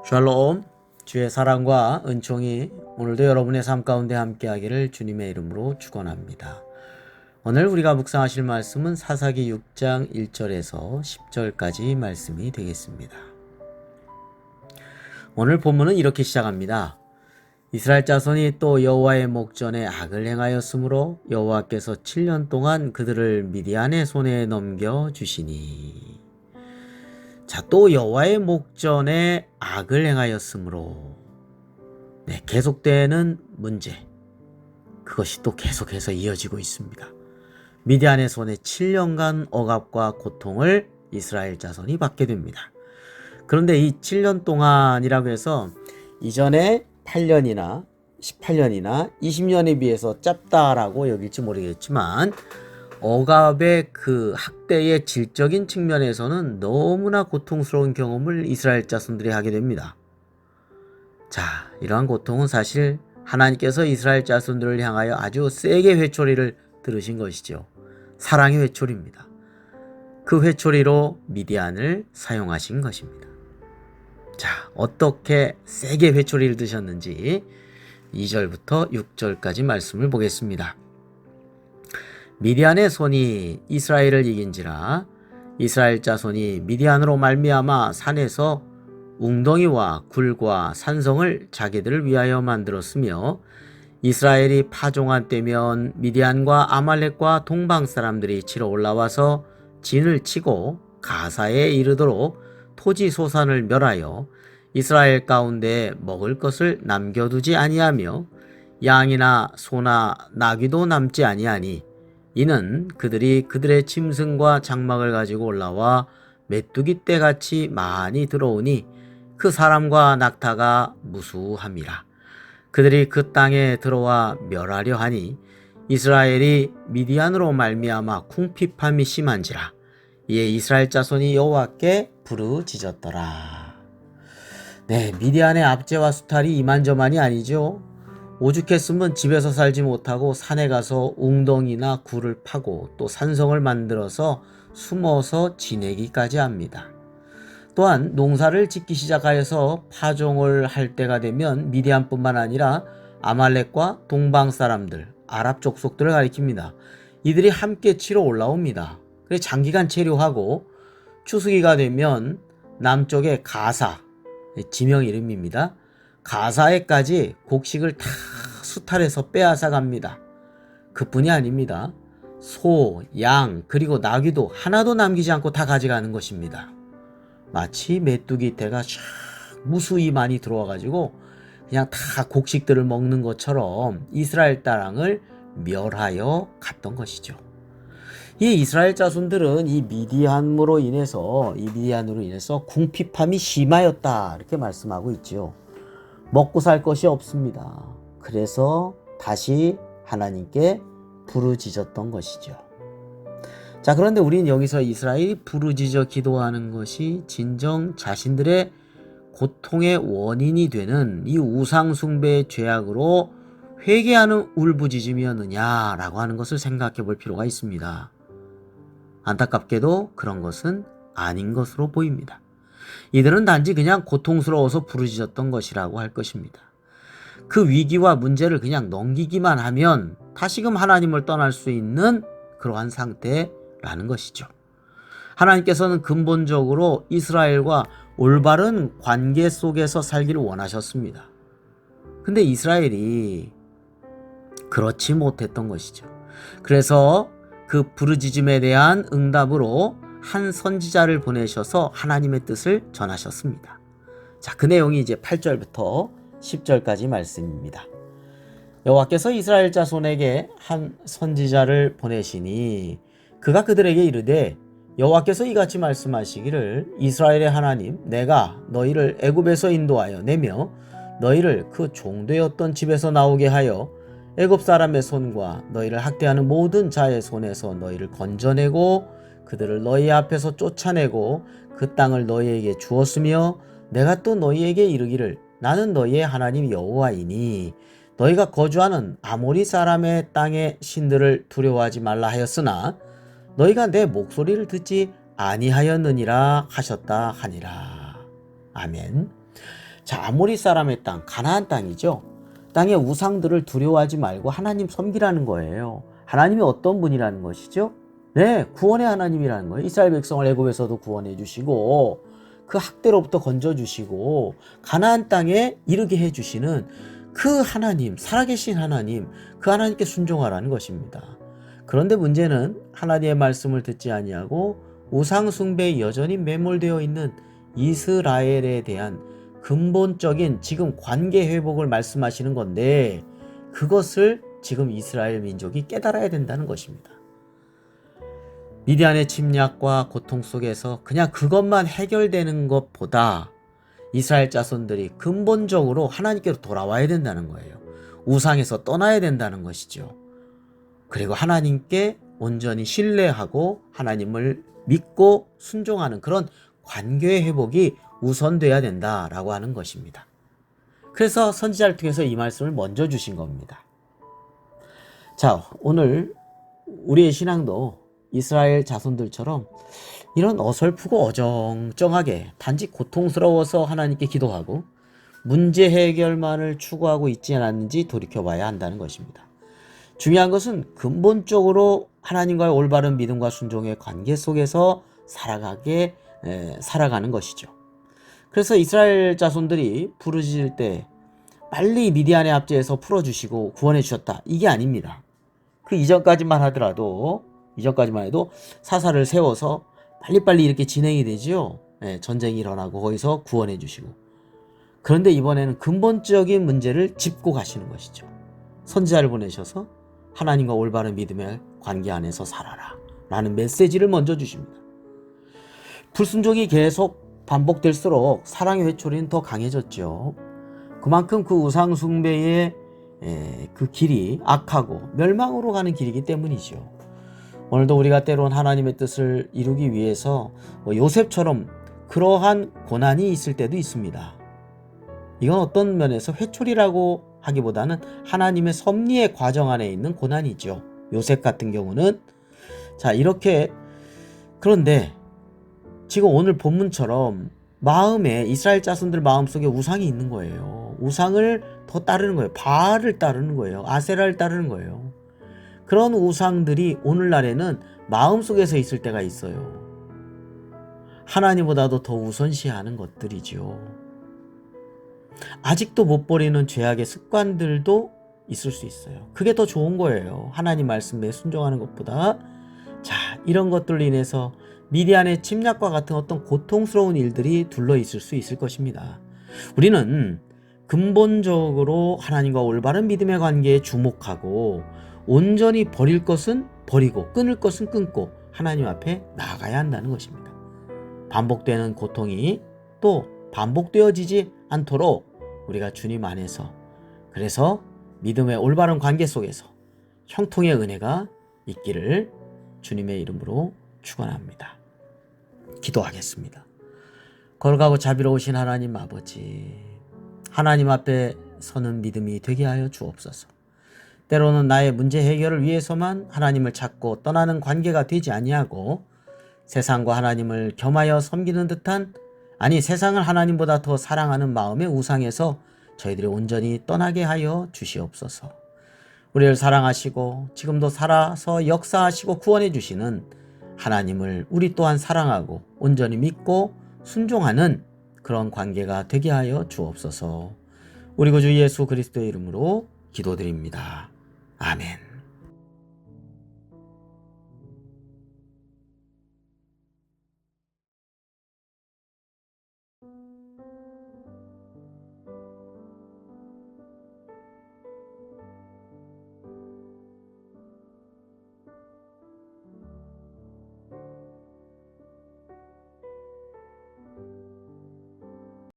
샬롬, 주의 사랑과 은총이 오늘도 여러분의 삶 가운데 함께하기를 주님의 이름으로 축원합니다. 오늘 우리가 묵상하실 말씀은 사사기 6장 1절에서 10절까지 말씀이 되겠습니다. 오늘 본문은 이렇게 시작합니다. 이스라엘 자손이 또 여호와의 목전에 악을 행하였으므로 여호와께서 7년 동안 그들을 미디안의 손에 넘겨주시니. 자, 또 여호와의 목전에 악을 행하였으므로 계속되는 문제, 그것이 또 계속해서 이어지고 있습니다. 미디안의 손에 7년간 억압과 고통을 이스라엘 자손이 받게 됩니다. 그런데 이 7년 동안이라고 해서 이전에 8년이나 18년이나 20년에 비해서 짧다라고 여길지 모르겠지만 억압의 그 학대의 질적인 측면에서는 너무나 고통스러운 경험을 이스라엘 자손들이 하게 됩니다. 자, 이러한 고통은 사실 하나님께서 이스라엘 자손들을 향하여 아주 세게 회초리를 들으신 것이죠. 사랑의 회초리입니다. 그 회초리로 미디안을 사용하신 것입니다. 자, 어떻게 세게 회초리를 드셨는지 2절부터 6절까지 말씀을 보겠습니다. 미디안의 손이 이스라엘을 이긴지라 이스라엘 자손이 미디안으로 말미암아 산에서 웅덩이와 굴과 산성을 자기들을 위하여 만들었으며 이스라엘이 파종한 때면 미디안과 아말렉과 동방 사람들이 치러 올라와서 진을 치고 가사에 이르도록 토지 소산을 멸하여 이스라엘 가운데 먹을 것을 남겨두지 아니하며 양이나 소나 나귀도 남지 아니하니 이는 그들이 그들의 짐승과 장막을 가지고 올라와 메뚜기 떼같이 많이 들어오니 그 사람과 낙타가 무수함이라. 그들이 그 땅에 들어와 멸하려 하니 이스라엘이 미디안으로 말미암아 궁핍함이 심한지라. 이에 이스라엘 자손이 여호와께 부르짖었더라. 미디안의 압제와 수탈이 이만저만이 아니죠. 오죽했으면 집에서 살지 못하고 산에 가서 웅덩이나 굴을 파고 또 산성을 만들어서 숨어서 지내기까지 합니다. 또한 농사를 짓기 시작하여서 파종을 할 때가 되면 미디안뿐만 아니라 아말렉과 동방 사람들, 아랍 족속들을 가리킵니다. 이들이 함께 치러 올라옵니다. 그래서 장기간 체류하고 추수기가 되면 남쪽의 가사, 지명 이름입니다. 가사에까지 곡식을 다 수탈해서 빼앗아 갑니다. 그뿐이 아닙니다. 소, 양, 그리고 나귀도 하나도 남기지 않고 다 가져가는 것입니다. 마치 메뚜기 떼가 무수히 많이 들어와가지고 그냥 다 곡식들을 먹는 것처럼 이스라엘 땅을 멸하여 갔던 것이죠. 이 이스라엘 자손들은 이 미디안으로 인해서 궁핍함이 심하였다 이렇게 말씀하고 있지요. 먹고 살 것이 없습니다. 그래서 다시 하나님께 부르짖었던 것이죠. 자, 그런데 우리는 여기서 이스라엘이 부르짖어 기도하는 것이 진정 자신들의 고통의 원인이 되는 이 우상 숭배의 죄악으로 회개하는 울부짖음이었느냐라고 하는 것을 생각해 볼 필요가 있습니다. 안타깝게도 그런 것은 아닌 것으로 보입니다. 이들은 단지 그냥 고통스러워서 부르짖었던 것이라고 할 것입니다. 그 위기와 문제를 그냥 넘기기만 하면 다시금 하나님을 떠날 수 있는 그러한 상태라는 것이죠. 하나님께서는 근본적으로 이스라엘과 올바른 관계 속에서 살기를 원하셨습니다. 근데 이스라엘이 그렇지 못했던 것이죠. 그래서 그 부르짖음에 대한 응답으로 한 선지자를 보내셔서 하나님의 뜻을 전하셨습니다. 자, 그 내용이 이제 8절부터 10절까지 말씀입니다. 여호와께서 이스라엘 자손에게 한 선지자를 보내시니 그가 그들에게 이르되 여호와께서 이같이 말씀하시기를 이스라엘의 하나님 내가 너희를 애굽에서 인도하여 내며 너희를 그 종되었던 집에서 나오게 하여 애굽 사람의 손과 너희를 학대하는 모든 자의 손에서 너희를 건져내고 그들을 너희 앞에서 쫓아내고 그 땅을 너희에게 주었으며 내가 또 너희에게 이르기를 나는 너희의 하나님 여호와이니 너희가 거주하는 아모리 사람의 땅의 신들을 두려워하지 말라 하였으나 너희가 내 목소리를 듣지 아니하였느니라 하셨다 하니라. 아멘. 자, 아모리 사람의 땅, 가나안 땅이죠. 땅의 우상들을 두려워하지 말고 하나님 섬기라는 거예요. 하나님이 어떤 분이라는 것이죠? 네, 구원의 하나님이라는 거예요. 이스라엘 백성을 애굽에서도 구원해 주시고 그 학대로부터 건져 주시고 가나안 땅에 이르게 해 주시는 그 하나님, 살아계신 하나님, 그 하나님께 순종하라는 것입니다. 그런데 문제는 하나님의 말씀을 듣지 아니하고 우상 숭배에 여전히 매몰되어 있는 이스라엘에 대한 근본적인 지금 관계 회복을 말씀하시는 건데, 그것을 지금 이스라엘 민족이 깨달아야 된다는 것입니다. 미디안의 침략과 고통 속에서 그냥 그것만 해결되는 것보다 이스라엘 자손들이 근본적으로 하나님께로 돌아와야 된다는 거예요. 우상에서 떠나야 된다는 것이죠. 그리고 하나님께 온전히 신뢰하고 하나님을 믿고 순종하는 그런 관계의 회복이 우선돼야 된다라고 하는 것입니다. 그래서 선지자를 통해서 이 말씀을 먼저 주신 겁니다. 자, 오늘 우리의 신앙도 이스라엘 자손들처럼 이런 어설프고 어정쩡하게 단지 고통스러워서 하나님께 기도하고 문제 해결만을 추구하고 있지 않았는지 돌이켜봐야 한다는 것입니다. 중요한 것은 근본적으로 하나님과의 올바른 믿음과 순종의 관계 속에서 살아가는 것이죠. 그래서 이스라엘 자손들이 부르짖을 때 빨리 미디안의 압제에서 풀어주시고 구원해 주셨다, 이게 아닙니다. 그 이전까지만 해도 사사를 세워서 빨리빨리 이렇게 진행이 되죠. 전쟁이 일어나고 거기서 구원해 주시고. 그런데 이번에는 근본적인 문제를 짚고 가시는 것이죠. 선지자를 보내셔서 하나님과 올바른 믿음의 관계 안에서 살아라 라는 메시지를 먼저 주십니다. 불순종이 계속 반복될수록 사랑의 회초리는 더 강해졌죠. 그만큼 그 우상 숭배의 그 길이 악하고 멸망으로 가는 길이기 때문이죠. 오늘도 우리가 때론 하나님의 뜻을 이루기 위해서 요셉처럼 그러한 고난이 있을 때도 있습니다. 이건 어떤 면에서 회초리라고 하기보다는 하나님의 섭리의 과정 안에 있는 고난이죠. 요셉 같은 경우는. 자, 이렇게, 그런데 지금 오늘 본문처럼 마음에, 이스라엘 자손들 마음속에 우상이 있는 거예요. 우상을 더 따르는 거예요. 바알을 따르는 거예요. 아세라를 따르는 거예요. 그런 우상들이 오늘날에는 마음속에서 있을 때가 있어요. 하나님보다도 더 우선시하는 것들이죠. 아직도 못 버리는 죄악의 습관들도 있을 수 있어요. 그게 더 좋은 거예요. 하나님 말씀에 순종하는 것보다. 자, 이런 것들로 인해서 미디안의 침략과 같은 어떤 고통스러운 일들이 둘러 있을 수 있을 것입니다. 우리는 근본적으로 하나님과 올바른 믿음의 관계에 주목하고 온전히 버릴 것은 버리고 끊을 것은 끊고 하나님 앞에 나아가야 한다는 것입니다. 반복되는 고통이 또 반복되어지지 않도록 우리가 주님 안에서, 그래서 믿음의 올바른 관계 속에서 형통의 은혜가 있기를 주님의 이름으로 축원합니다. 기도하겠습니다. 거룩하고 자비로우신 하나님 아버지, 하나님 앞에 서는 믿음이 되게 하여 주옵소서. 때로는 나의 문제 해결을 위해서만 하나님을 찾고 떠나는 관계가 되지 아니하고 세상과 하나님을 겸하여 섬기는 듯한, 아니 세상을 하나님보다 더 사랑하는 마음의 우상에서 저희들이 온전히 떠나게 하여 주시옵소서. 우리를 사랑하시고 지금도 살아서 역사하시고 구원해 주시는 하나님을 우리 또한 사랑하고 온전히 믿고 순종하는 그런 관계가 되게 하여 주옵소서. 우리 구주 예수 그리스도의 이름으로 기도드립니다. 아멘.